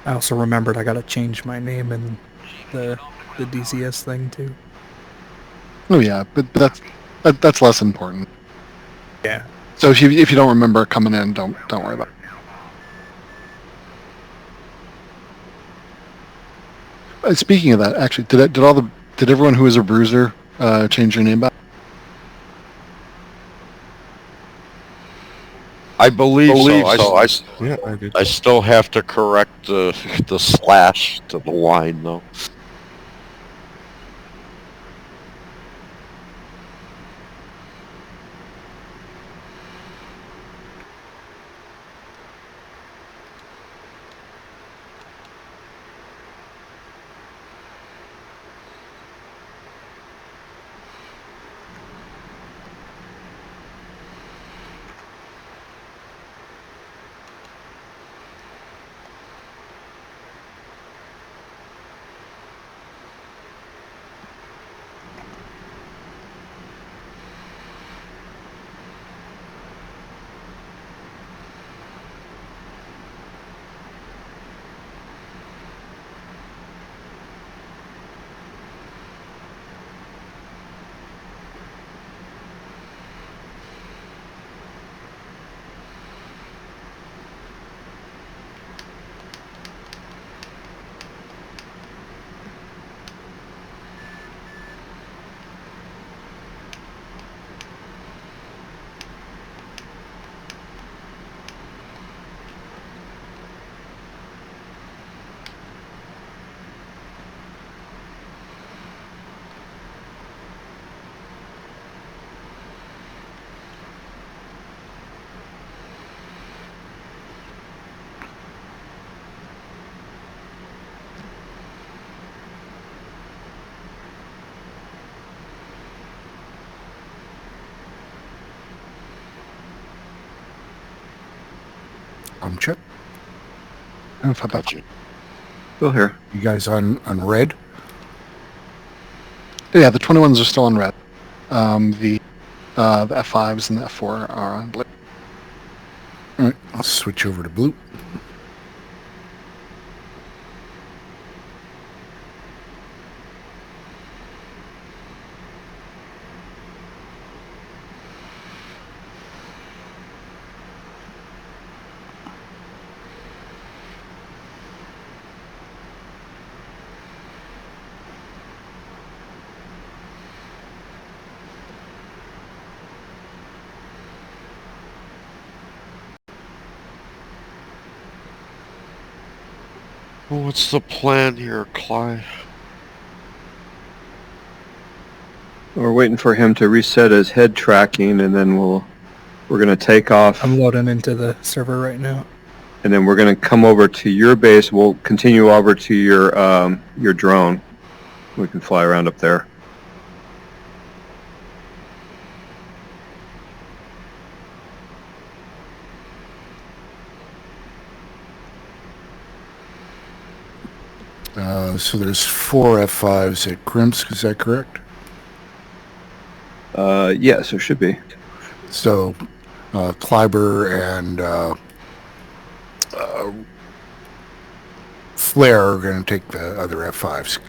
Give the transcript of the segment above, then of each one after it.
I also remembered I gotta change my name in the DCS thing too. Oh yeah, but that's less important. Yeah. So if you don't remember coming in, don't worry about it. Speaking of that, actually, did everyone who was a bruiser change their name back? I believe so. Yeah, I did. I still have to correct the slash to the line though. Chuck. Gotcha. Still here. You guys on red? Yeah, the 21s are still on red. The F5s and the F4 are on blue. All right, I'll switch over to blue. Well, what's the plan here, Clyde? We're waiting for him to reset his head tracking, and then we're going to take off. I'm loading into the server right now. And then we're going to come over to your base. We'll continue over to your drone. We can fly around up there. So there's 4 F5s at Krimsk, is that correct? Yes, there should be. So Kleiber and Flair are going to take the other F5s.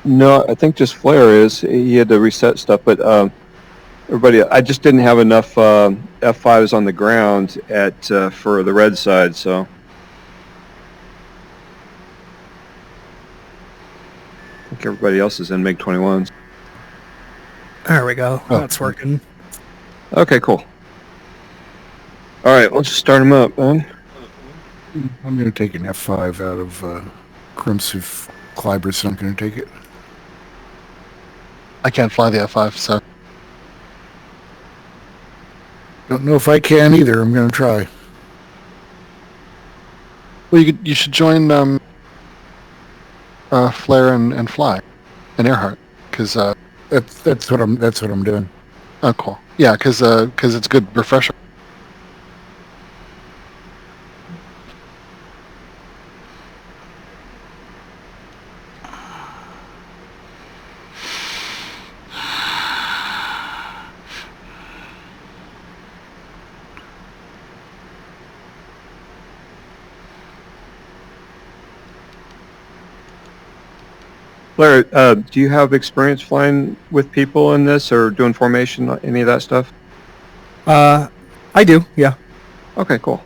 No, I think just Flair is. He had to reset stuff, but everybody, I just didn't have enough F5s on the ground for the red side, so. I think everybody else is in MiG-21s. There we go. That's working. Okay, cool. All right, let's just start them up, man. I'm going to take an F5 out of Krimsk if Kleiber's not going to take it. I can't fly the F5, so. Don't know if I can either. I'm going to try. Well, you should join Flair and Fly and Earhart, because that's what I'm doing. Oh, cool. Yeah, because it's good refresher. Blair, do you have experience flying with people in this or doing formation, any of that stuff? I do, yeah. Okay, cool.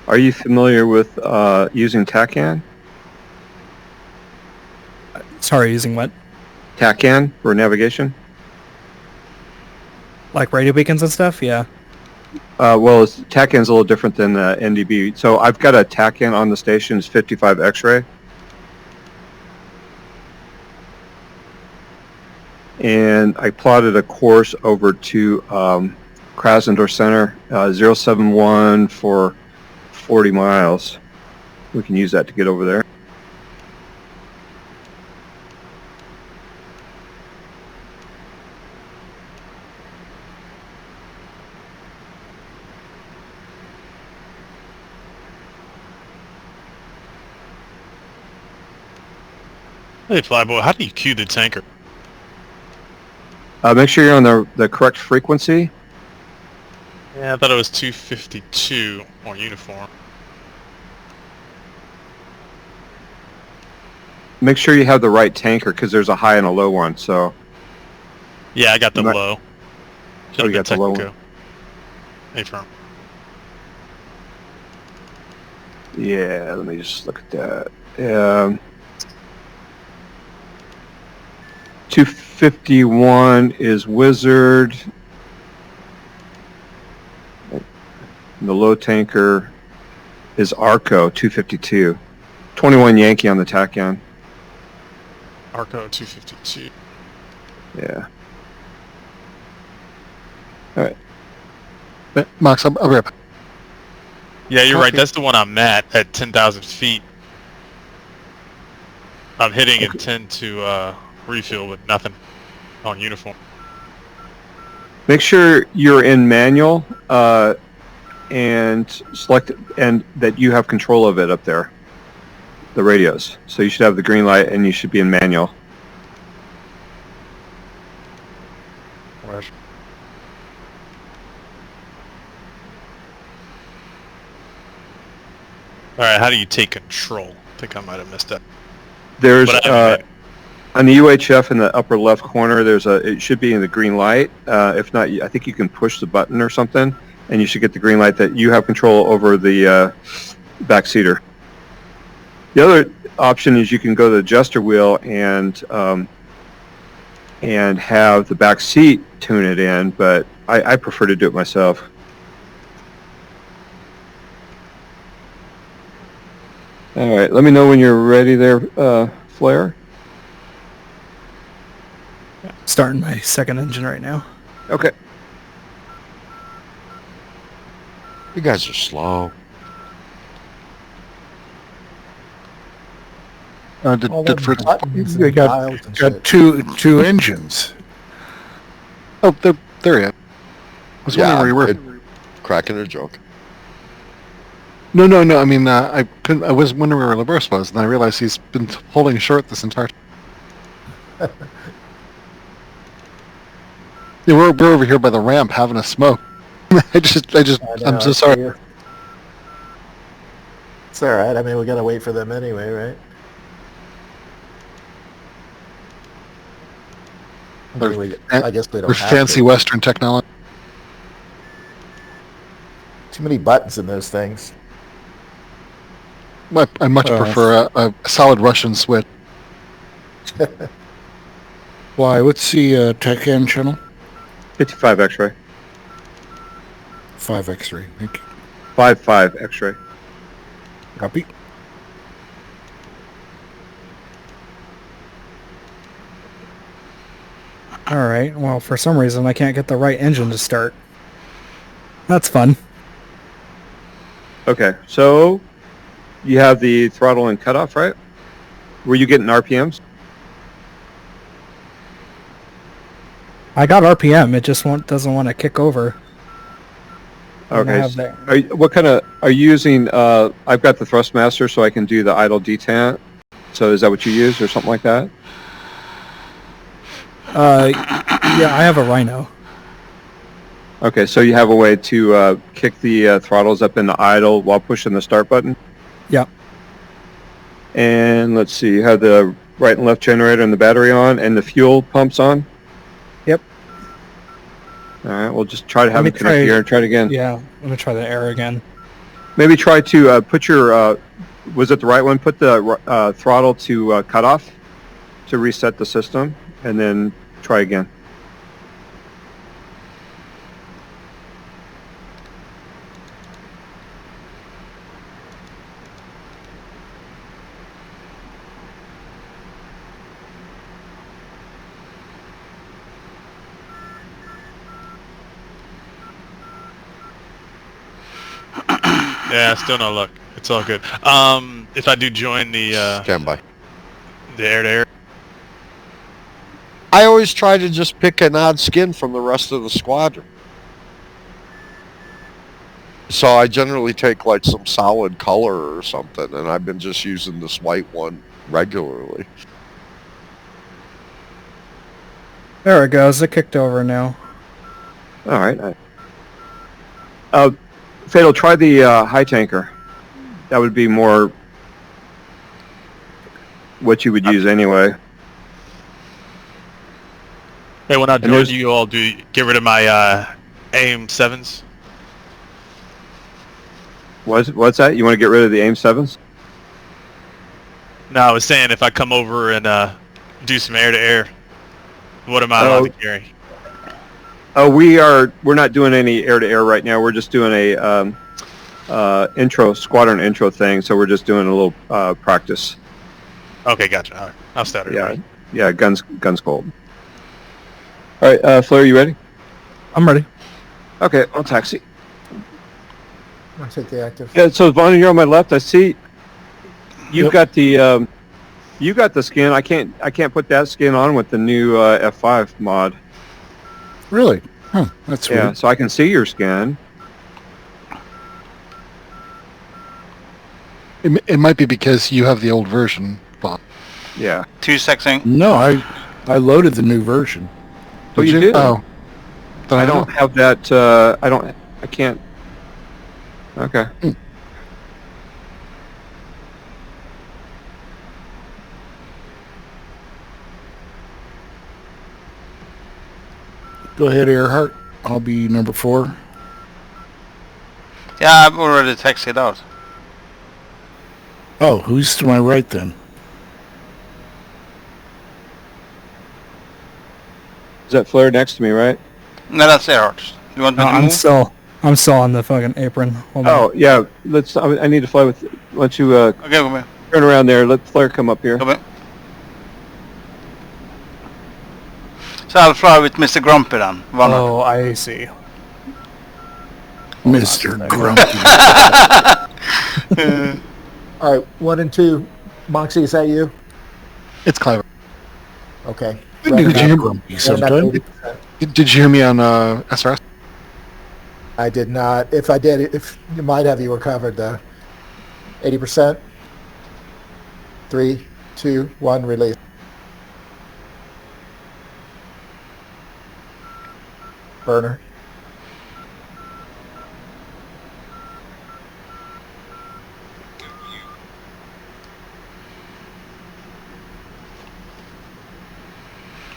Are you familiar with using TACAN? Sorry, using what? TACAN for navigation? Like radio beacons and stuff? Yeah. Well, TACAN's a little different than NDB. So I've got a TACAN on the station, it's 55 X-ray. And I plotted a course over to Krasnodar Center, 071 for 40 miles. We can use that to get over there. Hey, Flyboy, how do you cue the tanker? Make sure you're on the correct frequency. Yeah, I thought it was 252 on uniform. Make sure you have the right tanker because there's a high and a low one. So Yeah, I got the Right. low. Oh, you got the low one. A-firm. yeah, let me just look at that. 251 is Wizard. The low tanker is Arco 252. 21 Yankee on the TACAN. Arco 252. Yeah. Max, I'll be right back. Yeah, you're right. Copy. That's the one I'm at 10,000 feet. I'm hitting intent to refuel with nothing on uniform. Make sure you're in manual and select and that you have control of it up there. The radios. So you should have the green light and you should be in manual. Alright, how do you take control? I think I might have missed that. There's But I mean, on the UHF in the upper left corner. It should be in the green light. If not, I think you can push the button or something, and you should get the green light that you have control over the back seater. The other option is you can go to the adjuster wheel and have the back seat tune it in, but I prefer to do it myself. All right, let me know when you're ready there, Flair. Starting my second engine right now. Okay. You guys are slow. Did Fritz? They got two engines. Oh, there you are. I was wondering where you were. Cracking a joke. No. I mean, I couldn't. I was wondering where LaBerce was, and I realized he's been holding short this entire. Yeah, we're over here by the ramp having a smoke. I'm so sorry. It's all right. I mean, we gotta wait for them anyway, right? I mean, I guess we don't With have fancy to. Western technology. Too many buttons in those things. I much prefer a solid Russian switch. Why? What's the TACAN channel? 55 X-ray. 5 X-ray. Thank you. 55 X-ray. Copy. Alright, well, for some reason I can't get the right engine to start. That's fun. Okay, so you have the throttle and cutoff, right? Were you getting RPMs? I got RPM. It just doesn't want to kick over. And I Okay. have the- Are you using? I've got the Thrustmaster, so I can do the idle detent. So is that what you use, or something like that? Yeah, I have a Rhino. Okay, so you have a way to kick the throttles up into idle while pushing the start button. Yep. And let's see, you have the right and left generator and the battery on, and the fuel pumps on. Yep. All right, we'll just try to have Let it me connect try- here and try it again. Yeah, let me try the air again. Maybe try to put your, was it the right one? Put the throttle to cutoff to reset the system, and then try again. Yeah, still no luck. It's all good. If I do join the Stand by. air-to-air, I always try to just pick an odd skin from the rest of the squadron. So I generally take like some solid color or something, and I've been just using this white one regularly. There it goes. It kicked over now. All right. Fatal, try the high tanker. That would be more what you would use anyway. hey, when I And join, there's- do you all get rid of my AIM-7s? What's that? You want to get rid of the AIM-7s? No, I was saying if I come over and do some air-to-air, what am I allowed to carry? Oh, we're not doing any air-to-air right now. We're just doing a squadron intro thing. So we're just doing a little practice. Okay, gotcha. All right. I'll start it. Yeah, yeah. Guns cold. All right, Flare, you ready? I'm ready. Okay, I'll taxi. I'll take the active. Yeah. So Vaughn, you're on my left. I see. You've got the you got the skin. I can't put that skin on with the new F5 mod. Really? Huh, that's Yeah, weird. so I can see your skin. It might be because you have the old version, Bob. Yeah. 2 seconds. No, I loaded the new version. Oh, you did? Oh. Then I know. don't have that. I can't. Okay. Go ahead, Earhart. I'll be number 4. Yeah, I've already taxied out. Oh, who's to my right then? Is that Flare next to me, right? No, that's Earhart. You want me No, to I'm move? still on the fucking apron. Hold on. Oh, yeah. Let's. I need to fly with. Why don't you Okay, come here. turn around there? Let Flare come up here. Come here. So I'll fly with Mr. Grumpy then. One Oh, I see. Mr. Grumpy. All right, 1 and 2. Moxie, is that you? It's clever. Okay. Did Running you up- hear Grumpy running up sometime? 80%. Did you hear me on SRS? I did not. If I did, if you might have, you were covered though. 80%. 3, 2, 1, release. Burner.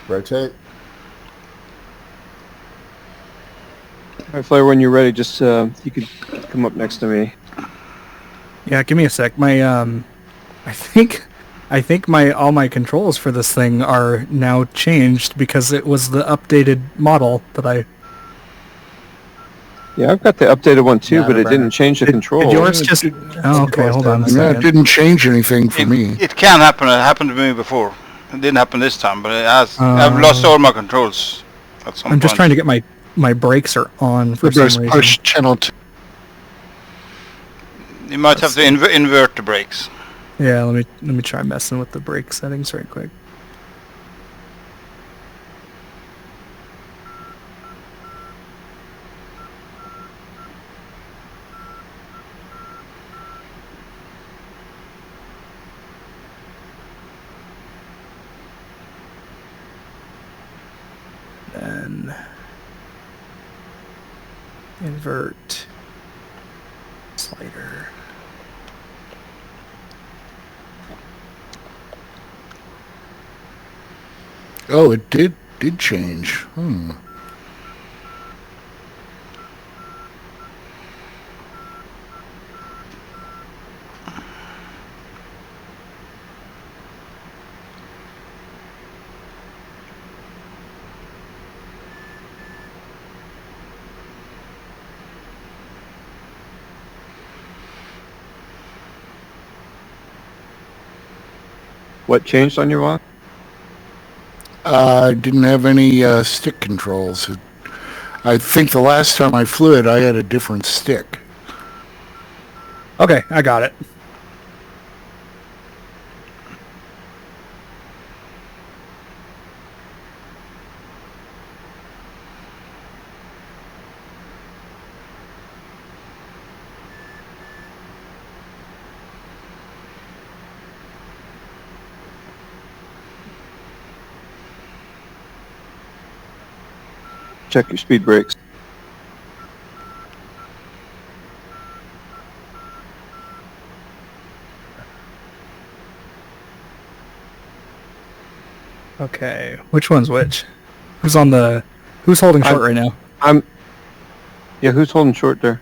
Rotate. All right, Flare, when you're ready, just you could come up next to me. Yeah, give me a sec. My I think my all my controls for this thing are now changed because it was the updated model that I. Yeah, I've got the updated one too, Yeah, but it Burner. didn't change the control. Did yours just? Oh, okay. Hold on a No, it second. didn't change anything for me. It can happen. It happened to me before. It didn't happen this time, but it has. I've lost all my controls at some I'm just point. trying to get my brakes are on for There's some reason. push channel 2. You might have to invert the brakes. Yeah, let me try messing with the brake settings right quick. Then invert slider. Oh, it did change. What changed on your watch? I didn't have any stick controls. I think the last time I flew it, I had a different stick. Okay, I got it. Check your speed brakes. Okay, which one's which? Who's holding short right now? Yeah, who's holding short there?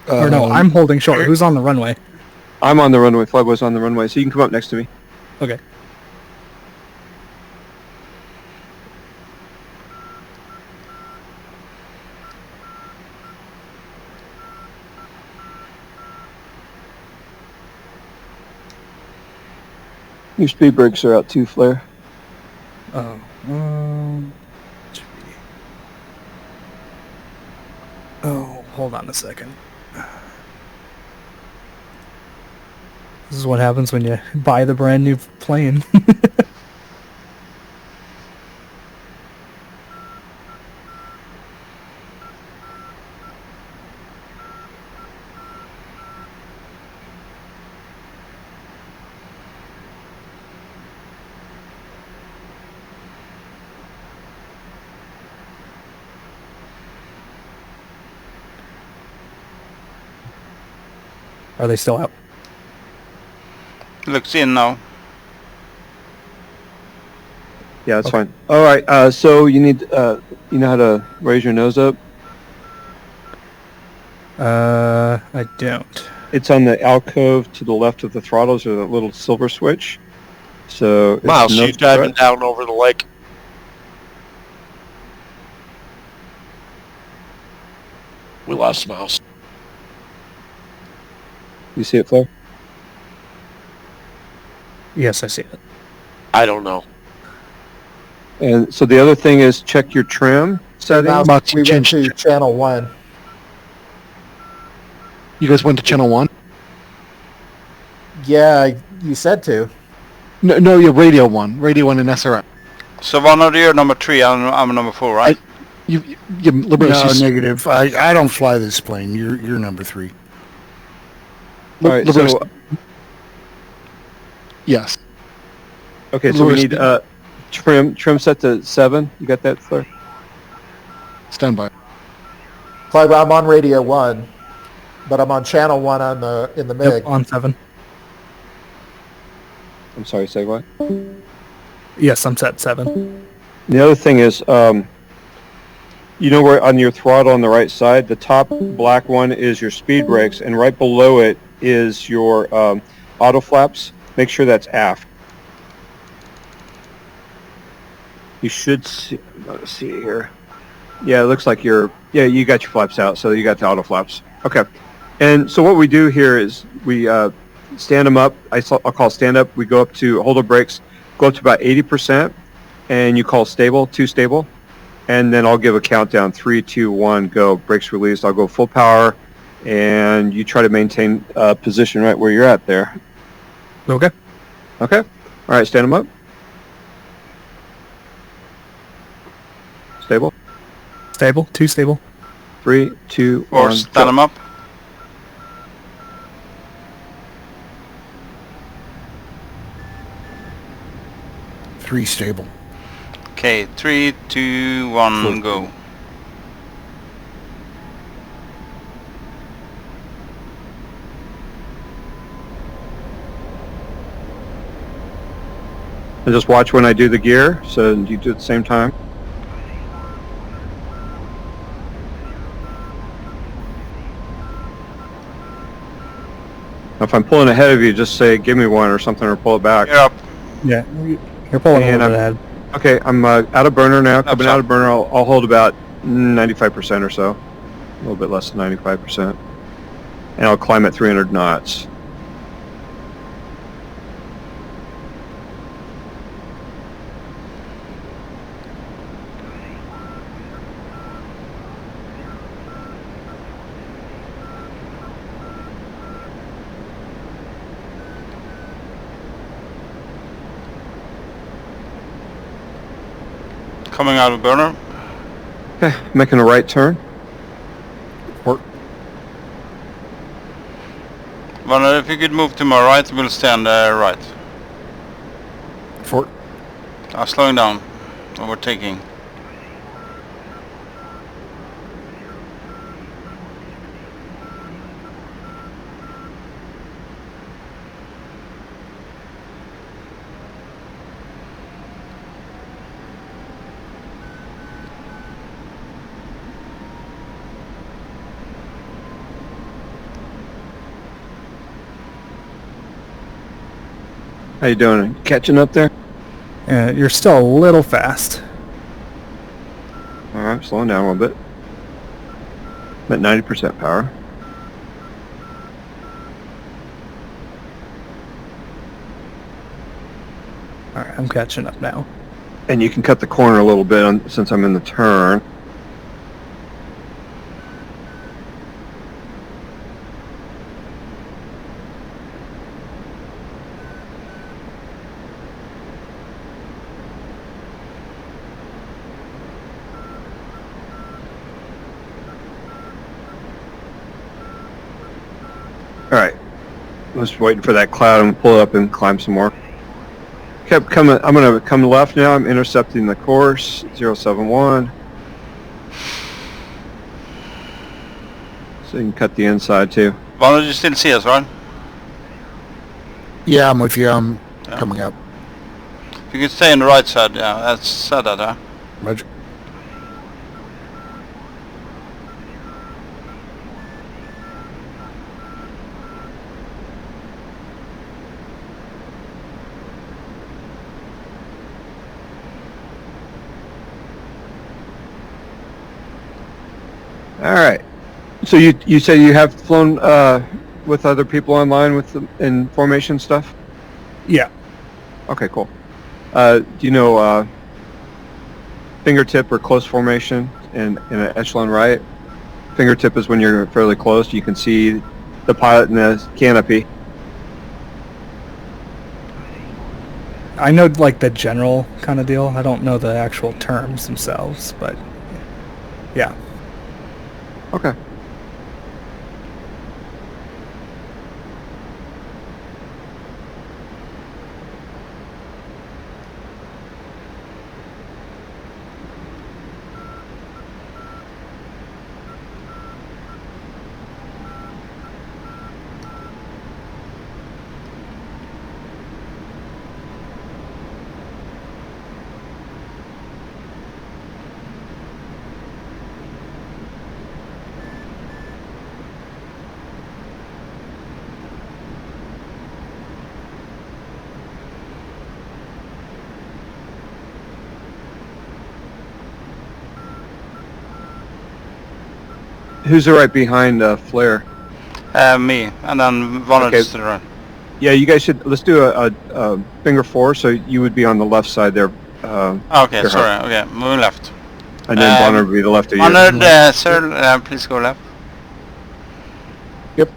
Or no, I'm holding short. Who's on the runway? I'm on the runway. Flyboy's on the runway, so you can come up next to me. Okay. Your speed brakes are out too, Flare. Oh. Oh, hold on a second. This is what happens when you buy the brand new plane. Are they still out? Looks in now. Yeah, that's fine. All right. So you need, you know how to raise your nose up? I don't. It's on the alcove to the left of the throttles, or the little silver switch. So it's Miles, nose you diving press. down over the lake. We lost Miles. You see it, Flare? Yes, I see it. I don't know. And so the other thing is check your trim settings. Now we went to channel 1. You guys went to channel 1? Yeah, you said to. No, you're radio 1. Radio 1 and SRM. So one of you are number 3, I'm number 4, right? You Liberos, No, you- negative. I don't fly this plane. You're number 3. All right, Liberos- so yes. okay, so we Lewis, need trim set to 7. You got that, Flare? Stand by. Clive, I'm on radio 1, but I'm on channel 1 in the MiG. Yep, on 7. I'm sorry, say what? Yes, I'm set 7. The other thing is, you know where on your throttle on the right side, the top black one is your speed brakes, and right below it is your auto flaps. Make sure that's aft. You should see, let's see here. Yeah, it looks like you got your flaps out, so you got the auto flaps. Okay. And so what we do here is we stand them up. I'll call stand up. We go up to hold the brakes, go up to about 80%, and you call stable, 2 stable. And then I'll give a countdown, 3, 2, 1, go. Brakes released. I'll go full power, and you try to maintain position right where you're at there. Okay. Okay. All right, stand them up. Stable. Stable. 2 stable. 3, 2, 1. Or stand them up. Three stable. Okay, 3, 2, 1, go. And just watch when I do the gear, so you do it at the same time. If I'm pulling ahead of you, just say, give me one or something, or pull it back. You're up. Yeah, you're pulling a And little bit ahead. Okay, I'm out of burner now. Coming Up, out of burner, I'll hold about 95% or so. A little bit less than 95%. And I'll climb at 300 knots. Coming out of burner. Okay, making a right turn. Well, if you could move to my right, we'll stand right. Fort. Slowing down. Overtaking. How you doing? Catching up there? You're still a little fast. Alright, slowing down a little bit. I'm at 90% power. Alright, I'm catching up now. And you can cut the corner a little bit since I'm in the turn. Alright. I was waiting for that cloud. I'm gonna pull it up and climb some more. Kept coming. I'm gonna come left now. I'm intercepting the course. 071. So you can cut the inside too. Well, you still see us, right? Yeah, I'm with you. I'm coming up. If you could stay on the right side, yeah, that's said that, huh? Roger. All right. So you say you have flown with other people online with in formation stuff? Yeah. Okay, cool. Do you know fingertip or close formation in an echelon right? Fingertip is when you're fairly close. You can see the pilot in the canopy. I know like the general kind of deal. I don't know the actual terms themselves, but yeah. Okay. Who's right behind Flare? Me, and then one Okay. to the right. Yeah, you guys should. Let's do a finger four, so you would be on the left side there. Okay, Your sorry, okay, moving left. And then Bonner would be the left of you. Bonner, sir, please go left. Yep.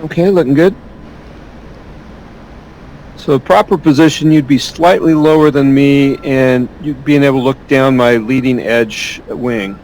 Okay, looking good. So proper position, you'd be slightly lower than me, and you'd being able to look down my leading edge wing.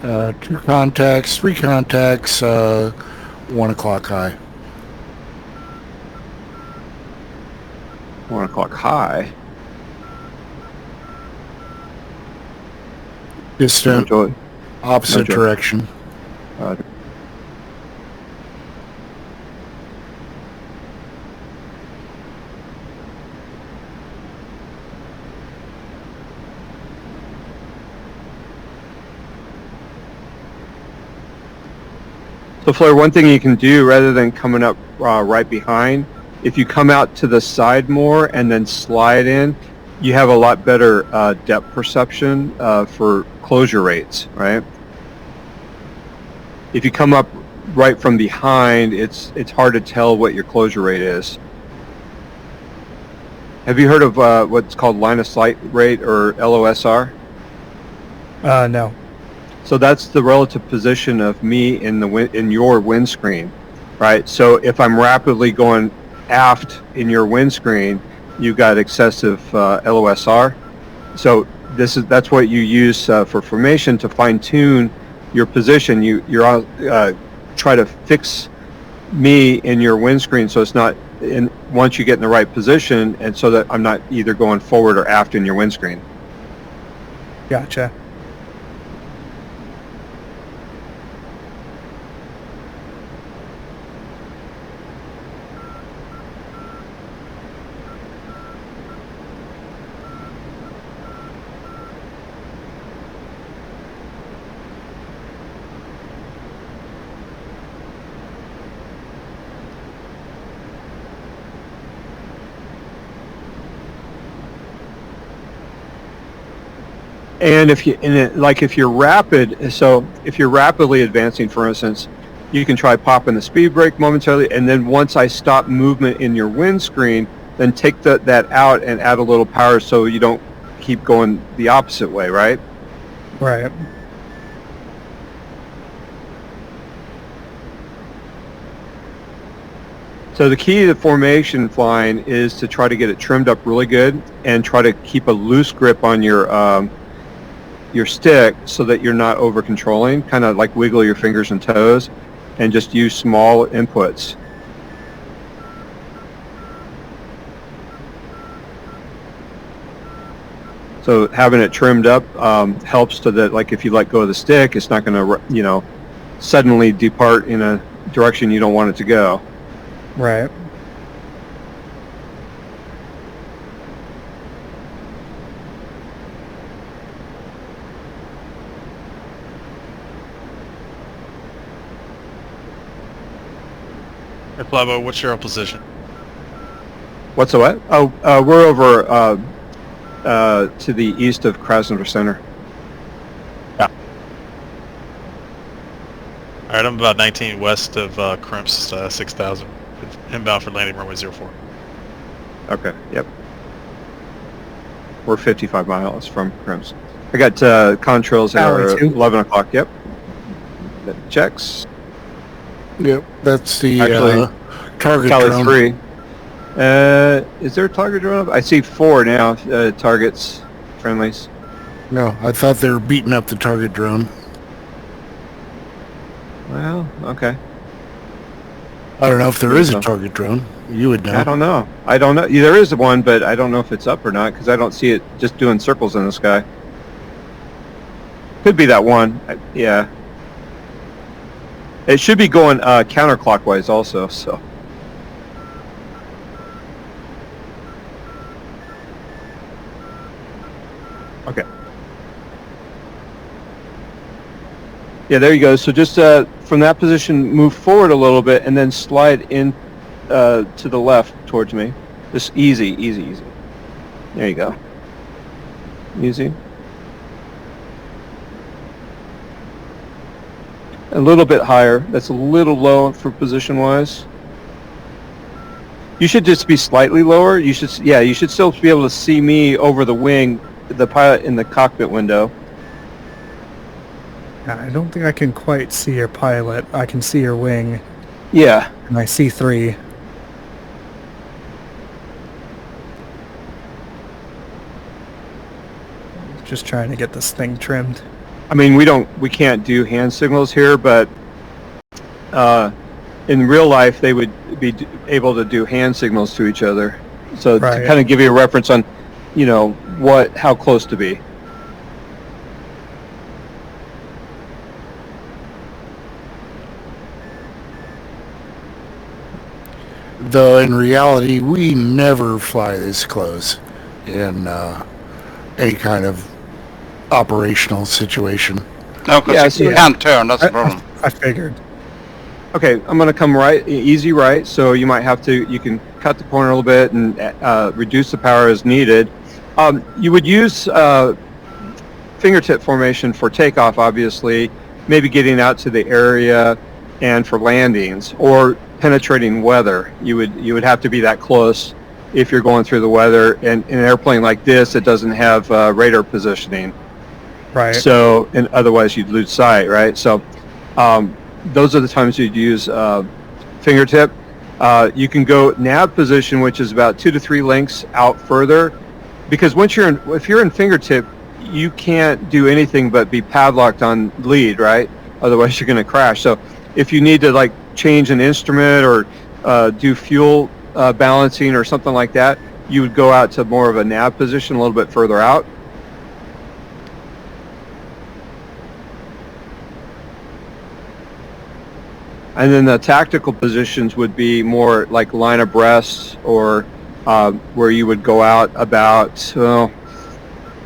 2 contacts, 3 contacts, 1 o'clock high. 1 o'clock high. Distant, Enjoy. opposite Joy. direction. So Flare, one thing you can do rather than coming up right behind, if you come out to the side more and then slide in, you have a lot better depth perception for closure rates, right? If you come up right from behind, it's hard to tell what your closure rate is. Have you heard of what's called line of sight rate, or LOSR? No. So that's the relative position of me in your windscreen, right? So if I'm rapidly going aft in your windscreen, you've got excessive LOSR. So that's what you use for formation to fine tune your position. You're try to fix me in your windscreen so it's not in once you get in the right position, and so that I'm not either going forward or aft in your windscreen. Gotcha. And if you're rapid, so if you're rapidly advancing, for instance, you can try popping the speed brake momentarily, and then once I stop movement in your windscreen, then take that out and add a little power so you don't keep going the opposite way, right? Right. So the key to formation flying is to try to get it trimmed up really good and try to keep a loose grip on your stick so that you're not over controlling, kind of like wiggle your fingers and toes and just use small inputs. So having it trimmed up helps so that, like, if you let go of the stick, it's not going to, suddenly depart in a direction you don't want it to go. Right. Hey, Plavo, what's your position? What's the what? Oh, we're over to the east of Krasnodar Center. All right, I'm about 19 west of Krimps 6000. Inbound for landing runway 04. Okay, yep. We're 55 miles from Krimps. I got contrails that are 11 o'clock, yep. That checks. Yep, that's the Actually, target Cali drone. 3. Is there a target drone up? I see 4 now, targets, friendlies. No, I thought they were beating up the target drone. Well, okay. I don't know if there is a target drone. You would know. I don't know. Yeah, there is one, but I don't know if it's up or not because I don't see it just doing circles in the sky. Could be that one. Yeah. It should be going counterclockwise also, so. Okay. Yeah, there you go. So just from that position, move forward a little bit and then slide in to the left towards me. Just easy, easy, easy. There you go. Easy. A little bit higher. That's a little low for position-wise. You should just be slightly lower. You should still be able to see me over the wing, the pilot in the cockpit window. I don't think I can quite see your pilot. I can see your wing. Yeah. And I see 3. Just trying to get this thing trimmed. I mean, we can't do hand signals here, but in real life, they would be able to do hand signals to each other. So Right. to kind of give you a reference on, how close to be. Though in reality, we never fly this close in any kind of operational situation. No, because Yeah, so- you can't turn. That's the problem. I figured. Okay, I'm going to come right, easy right, so you can cut the corner a little bit and reduce the power as needed. You would use fingertip formation for takeoff, obviously, maybe getting out to the area, and for landings, or penetrating weather. You would have to be that close if you're going through the weather. And in an airplane like this, it doesn't have radar positioning. Right. So, and otherwise you'd lose sight, right? So, those are the times you'd use fingertip. You can go nav position, which is about 2 to 3 lengths out further, because if you're in fingertip, you can't do anything but be padlocked on lead, right? Otherwise, you're going to crash. So, if you need to change an instrument or do fuel balancing or something like that, you would go out to more of a nav position, a little bit further out. And then the tactical positions would be more like line abreast, or where you would go out about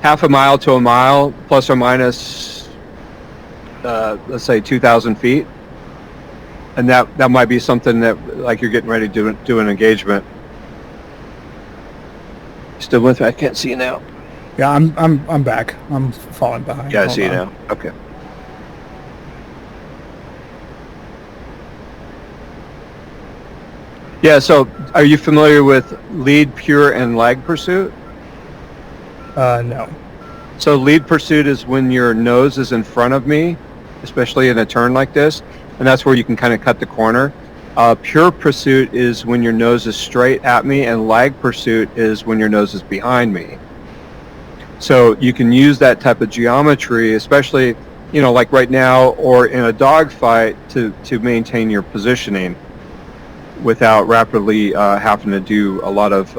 half a mile to a mile, plus or minus, let's say 2,000 feet. And that might be something that, you're getting ready to do an engagement. Still with me? I can't see you now. Yeah, I'm back. I'm falling behind. Yeah, I Hold see you on. now. Okay. Yeah, so are you familiar with lead, pure, and lag pursuit? No. So lead pursuit is when your nose is in front of me, especially in a turn like this, and that's where you can kind of cut the corner. Pure pursuit is when your nose is straight at me, and lag pursuit is when your nose is behind me. So you can use that type of geometry, especially, like right now, or in a dogfight, to maintain your positioning without rapidly having to do a lot of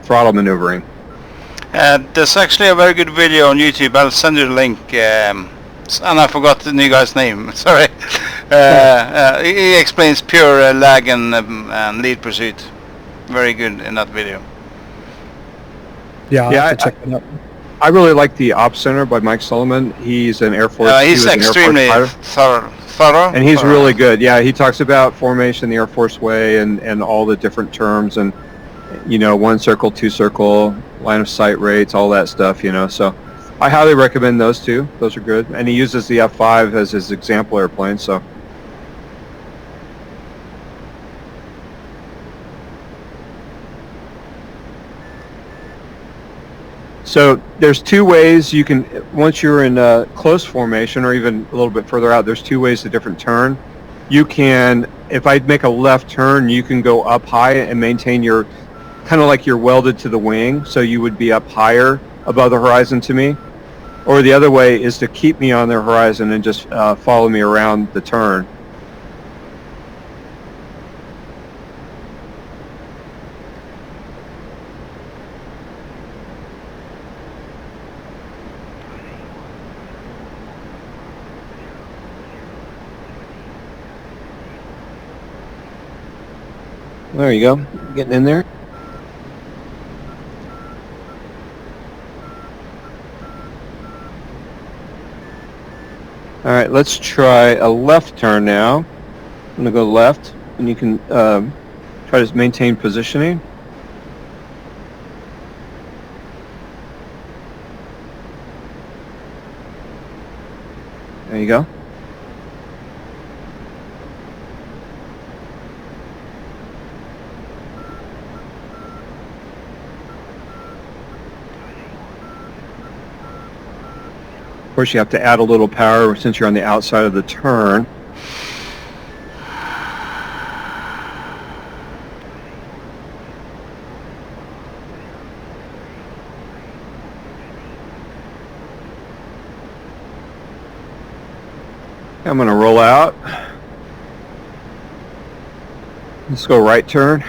throttle maneuvering. There's actually a very good video on YouTube. I'll send you the link. And I forgot the new guy's name. Sorry. He explains pure lag and lead pursuit. Very good in that video. Yeah, I'll have to check it out. I really like the Op Center by Mike Sullivan. He's an Air Force. He's extremely thorough. And he's really good. Yeah, he talks about formation the Air Force way and all the different terms and, 1 circle, 2 circle, line of sight rates, all that stuff, So I highly recommend those two. Those are good. And he uses the F-5 as his example airplane, so. So there's 2 ways you can, once you're in a close formation or even a little bit further out, there's 2 ways to different turn. You can, if I make a left turn, you can go up high and maintain your, kind of like you're welded to the wing, so you would be up higher above the horizon to me. Or the other way is to keep me on the horizon and just follow me around the turn. There you go, getting in there. All right, let's try a left turn now. I'm gonna go left, and you can try to maintain positioning. There you go. Of course, you have to add a little power since you're on the outside of the turn. I'm going to roll out. Let's go right turn.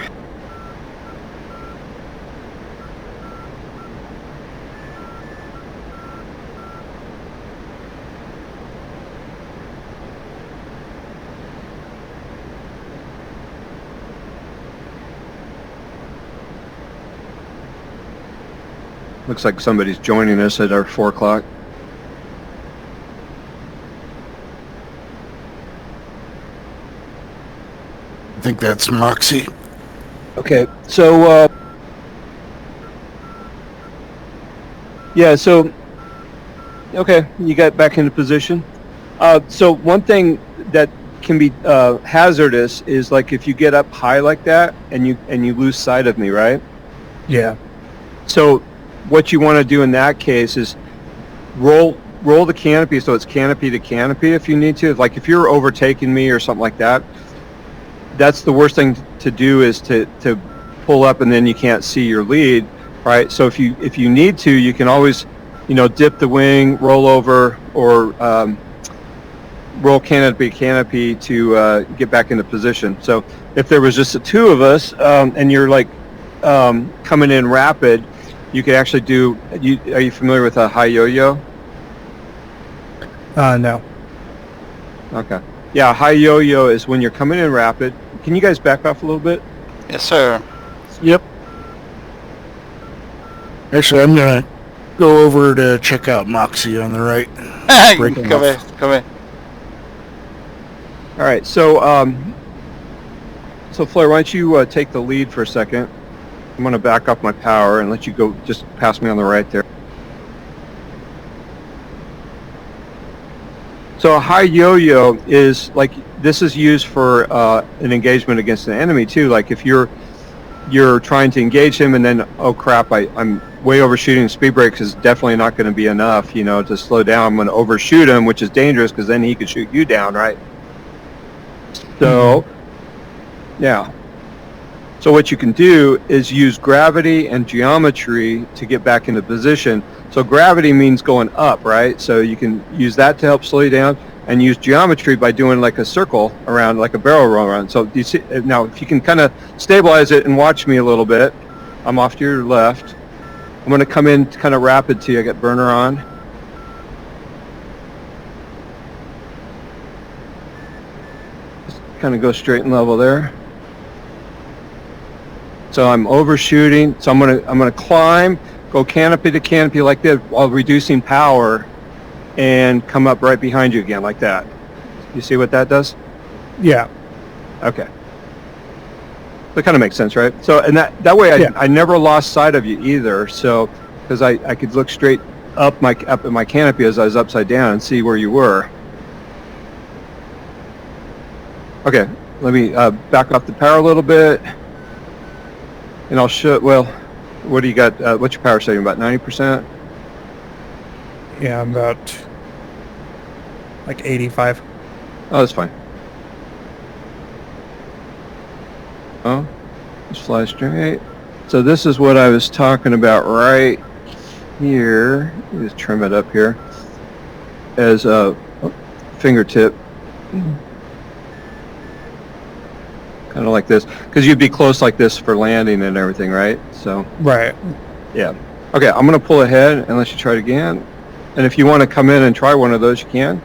Looks like somebody's joining us at our 4 o'clock. I think that's Moxie. Okay, so yeah, so okay, you got back into position. So one thing that can be hazardous is like if you get up high like that and you lose sight of me, right? Yeah. So what you want to do in that case is roll the canopy so it's canopy to canopy if you need to. Like if you're overtaking me or something like that, that's the worst thing to do is to pull up and then you can't see your lead, right? So if you need to, you can always, dip the wing, roll over, or roll canopy to get back into position. So if there was just the two of us and you're like coming in rapid, you could actually do. Are you familiar with a high yo-yo? No. Okay. Yeah, high yo-yo is when you're coming in rapid. Can you guys back off a little bit? Yes, sir. Yep. Actually, I'm gonna go over to check out Moxie on the right. Come here. All right. So Fleur, why don't you take the lead for a second? I'm going to back up my power and let you go. Just pass me on the right there. So a high yo-yo is like, this is used for an engagement against an enemy too. Like if you're trying to engage him and then, oh crap, I'm way overshooting, speed brakes is definitely not going to be enough, to slow down. I'm going to overshoot him, which is dangerous because then he could shoot you down, right? So, yeah. So what you can do is use gravity and geometry to get back into position. So gravity means going up, right? So you can use that to help slow you down, and use geometry by doing like a circle around, like a barrel roll around. So you see, now if you can kind of stabilize it and watch me a little bit, I'm off to your left. I'm going to come in kind of rapid to you. I got burner on. Just kind of go straight and level there. So I'm overshooting. So I'm gonna climb, go canopy to canopy like this while reducing power, and come up right behind you again like that. You see what that does? Yeah. Okay. That kind of makes sense, right? So and that way I never lost sight of you either. So because I could look straight up at my canopy as I was upside down and see where you were. Okay. Let me back off the power a little bit. And I'll show, well, what do you got, what's your power setting, about 90%? Yeah, I'm about like 85. Oh, that's fine. Oh, just fly straight. So this is what I was talking about right here. Let me just trim it up here. As a fingertip. Kind of like this, because you'd be close like this for landing and everything, right? So Right. yeah. Okay, I'm going to pull ahead unless you try it again. And if you want to come in and try one of those, you can.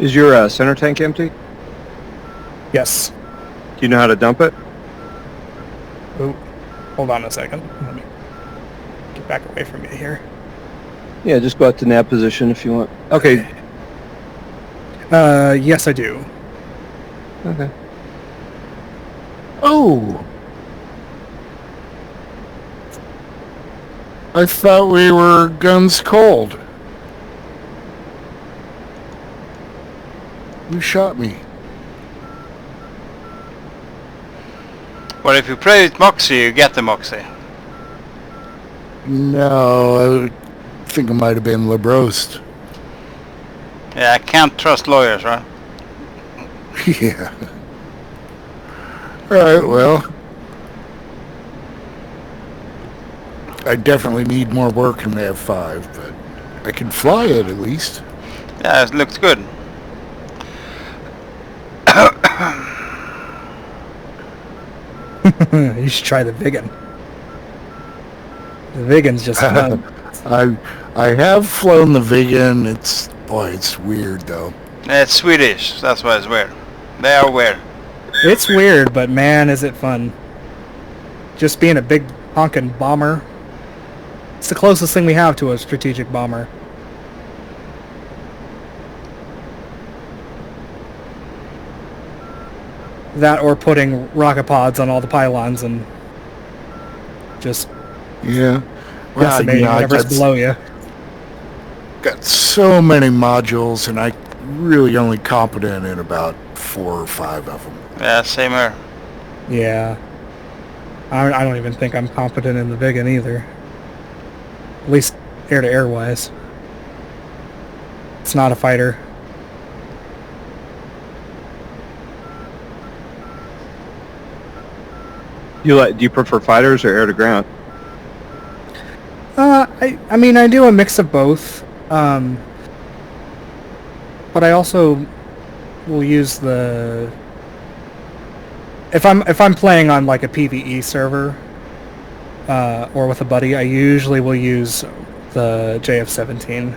Is your center tank empty? Yes. Do you know how to dump it? Oh, hold on a second. Let me get back away from you here. Yeah, just go out to nav position if you want. Okay. Yes, I do. Okay. Oh! I thought we were guns cold. You shot me. Well, if you play with Moxie, you get the Moxie. No, I think it might have been LeBrost. Yeah, I can't trust lawyers, right? Yeah. Alright, well. I definitely need more work in the F-5, but I can fly it at least. Yeah, it looks good. You should try the Viggen. The Viggen's just fun. I have flown the Viggen. It's weird though. It's Swedish, that's why it's weird. They are weird. It's weird, but man, is it fun. Just being a big honking bomber. It's the closest thing we have to a strategic bomber. That or putting rocket pods on all the pylons and just Yeah. decimating whatever's below you. Got so many modules, and I really only competent in about 4 or 5 of them. Yeah, same here. Yeah. I don't even think I'm competent in the Viggen either. At least air-to-air wise. It's not a fighter. Do you prefer fighters or air to ground? I mean, I do a mix of both. But I also will use the... If I'm playing on like a PvE server, or with a buddy, I usually will use the JF-17.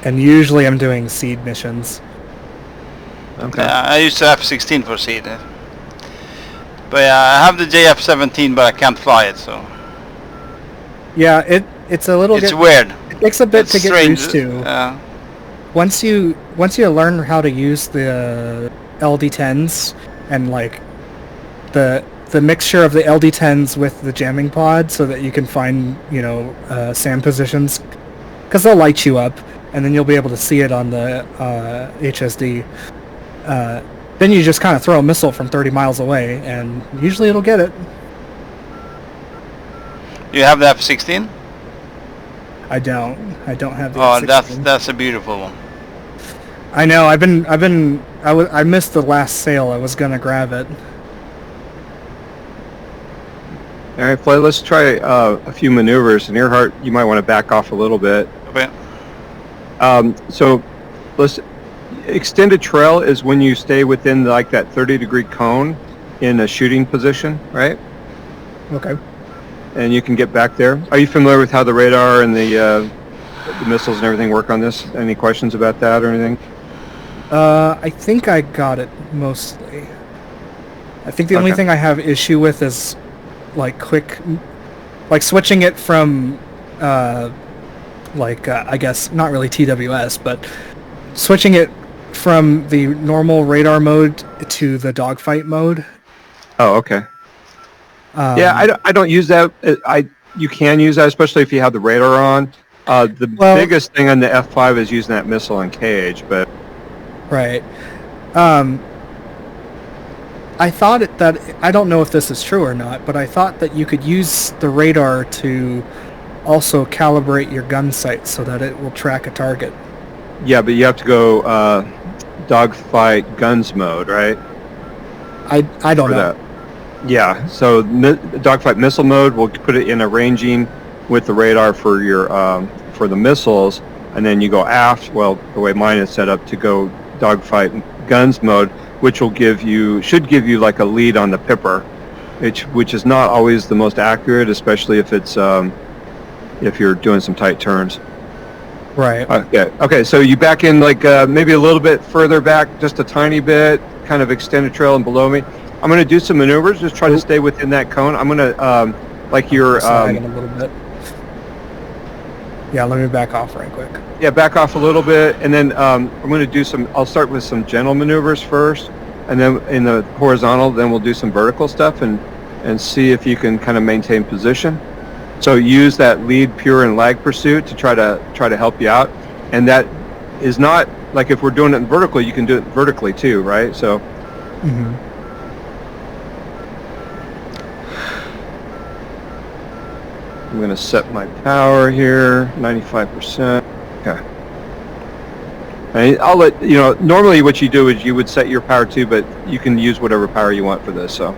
And usually I'm doing seed missions. Okay. Yeah, I use the F-16 for seed. But yeah, I have the JF-17, but I can't fly it, so... Yeah, it's a little It's bit... weird. It takes a bit It's to get strange. used to. Yeah. Once you learn how to use the LD-10s and like the mixture of the LD-10s with the jamming pod so that you can find, SAM positions, because they'll light you up and then you'll be able to see it on the HSD. Then you just kind of throw a missile from 30 miles away and usually it'll get it. You have the F-16? I don't have the Oh, F-16. that's a beautiful one. I know. I missed the last sale. I was gonna grab it. All right, Floyd, let's try a few maneuvers. And Earhart, you might want to back off a little bit. Okay. So extended trail is when you stay within like that 30-degree cone in a shooting position, right? Okay. And you can get back there. Are you familiar with how the radar and the missiles and everything work on this? Any questions about that or anything? I think I got it mostly. I think the only thing I have issue with is like switching it from I guess not really TWS, but switching it from the normal radar mode to the dogfight mode. Oh, okay. Yeah, I don't use that. You can use that, especially if you have the radar on. The biggest thing on the F-5 is using that missile and cage, but... Right. I thought that... I don't know if this is true or not, but I thought that you could use the radar to also calibrate your gun sight so that it will track a target. Yeah, but you have to go dogfight guns mode, right? I don't know. That. Yeah, so dogfight missile mode, we'll put it in a ranging with the radar for your for the missiles, and then you go aft. Well, the way mine is set up to go dogfight guns mode, which should give you like a lead on the Pipper, which is not always the most accurate, especially if it's if you're doing some tight turns. Right. Okay. Okay. So you back in like maybe a little bit further back, just a tiny bit, kind of extend a trail and below me. I'm going to do some maneuvers. Just try to stay within that cone. I'm going to like your Slagging a little bit. Yeah, let me back off right quick. yeah, back off a little bit, and then I'm going to do some. I'll start with some gentle maneuvers first, and then in the horizontal, then we'll do some vertical stuff and see if you can kind of maintain position. So use that lead, pure, and lag pursuit to try to help you out. And that is not like if we're doing it in vertical, you can do it vertically too, right? So. Mm-hmm. I'm going to set my power here, 95%. Okay. And I'll let you know. Normally, what you do is you would set your power too, but you can use whatever power you want for this. So.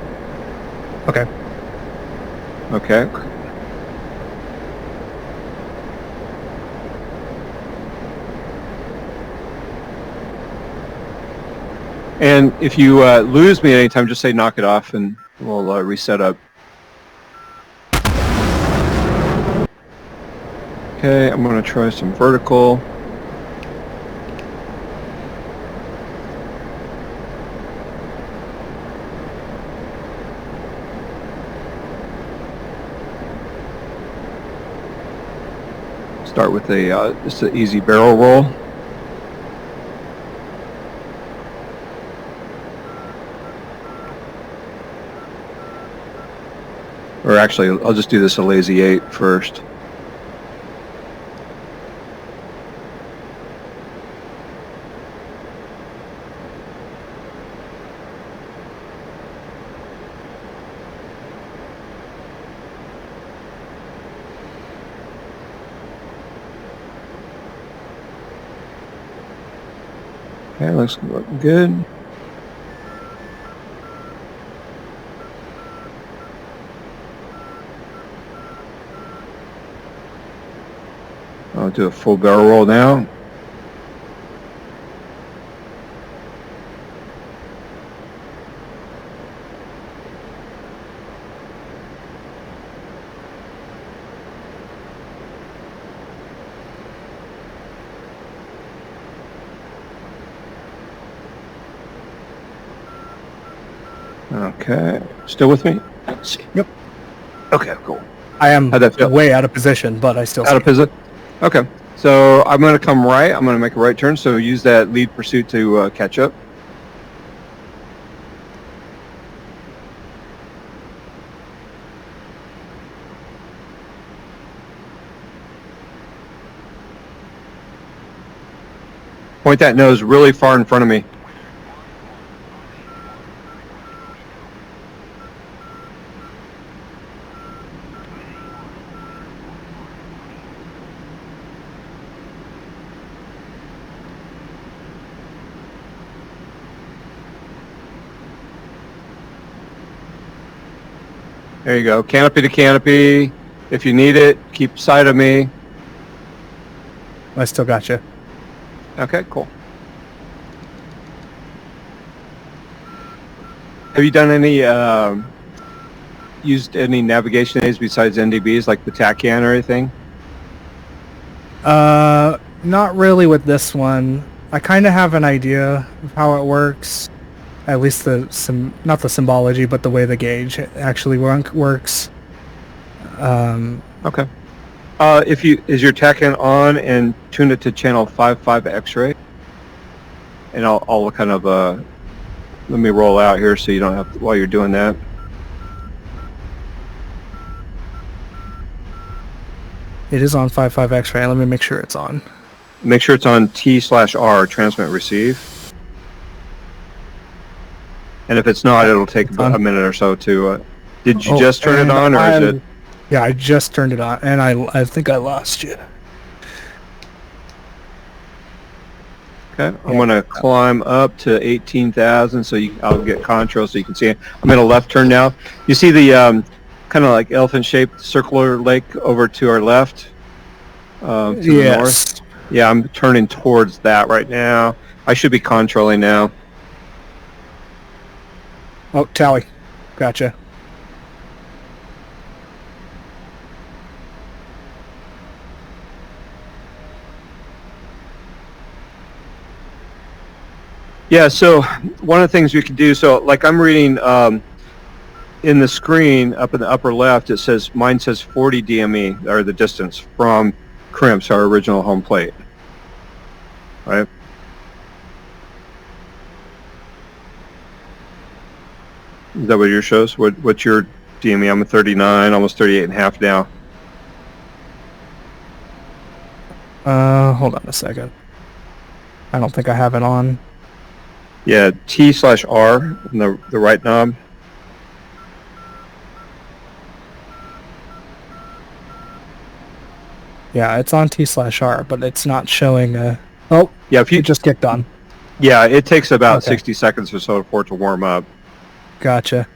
Okay. Okay. And if you lose me anytime, just say knock it off and we'll reset up. Okay, I'm going to try some vertical. Start with a just an easy barrel roll. Or actually, I'll just do this a lazy 8 first. Okay, looks good. I'll do a full barrel roll now. Okay, still with me? Let's see. Yep. Okay, cool. I am How'd that feel? way out of position, but I still Out of position? Okay, so I'm going to come right. I'm going to make a right turn, so use that lead pursuit to catch up. Point that nose really far in front of me. There you go. Canopy to canopy. If you need it, keep sight of me. I still got you. Okay, cool. Have you done any, used any navigation aids besides NDBs, like the TACAN or anything? Not really with this one. I kind of have an idea of how it works. At least not the symbology, but the way the gauge actually works. Okay. Is your TACAN on and tune it to channel 5.5 X-ray? And I'll kind of, let me roll out here so you don't have to, while you're doing that. It is on 5.5 X-ray. Let me make sure it's on. Make sure it's on T/R, transmit receive. And if it's not, it'll take about a minute or so to, did you just turn it on, or is it? Yeah, I just turned it on, and I think I lost you. Okay, I'm going to climb up to 18,000 so I'll get control so you can see it. I'm in a left turn now. You see the kind of like elephant-shaped circular lake over to our left? To the north? Yeah, I'm turning towards that right now. I should be controlling now. Oh, tally. Gotcha. Yeah, so one of the things we can do, so like I'm reading in the screen up in the upper left, it says, mine says 40 DME, or the distance from crimps, our original home plate. Right? Is that what yours shows? What's your DME? I'm a 39, almost 38 and a half now. Hold on a second. I don't think I have it on. Yeah, T/R in the right knob. Yeah, it's on T/R, but it's not showing a... Oh, Yeah, if you it just kicked on. Yeah, it takes about Okay. 60 seconds or so for it to warm up. Gotcha.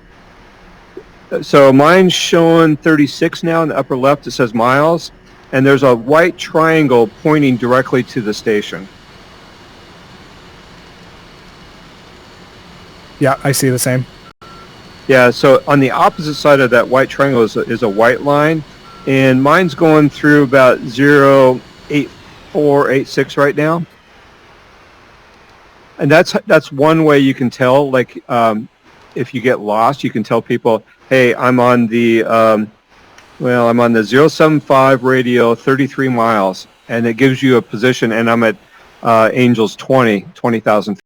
So mine's showing 36 now in the upper left. It says miles, and there's a white triangle pointing directly to the station. Yeah, I see the same. Yeah, so on the opposite side of that white triangle is a white line, and mine's going through about 0.8486 right now. And that's one way you can tell, like, if you get lost, you can tell people, hey, I'm on the, I'm on the 075 radio, 33 miles, and it gives you a position, and I'm at Angels 20,000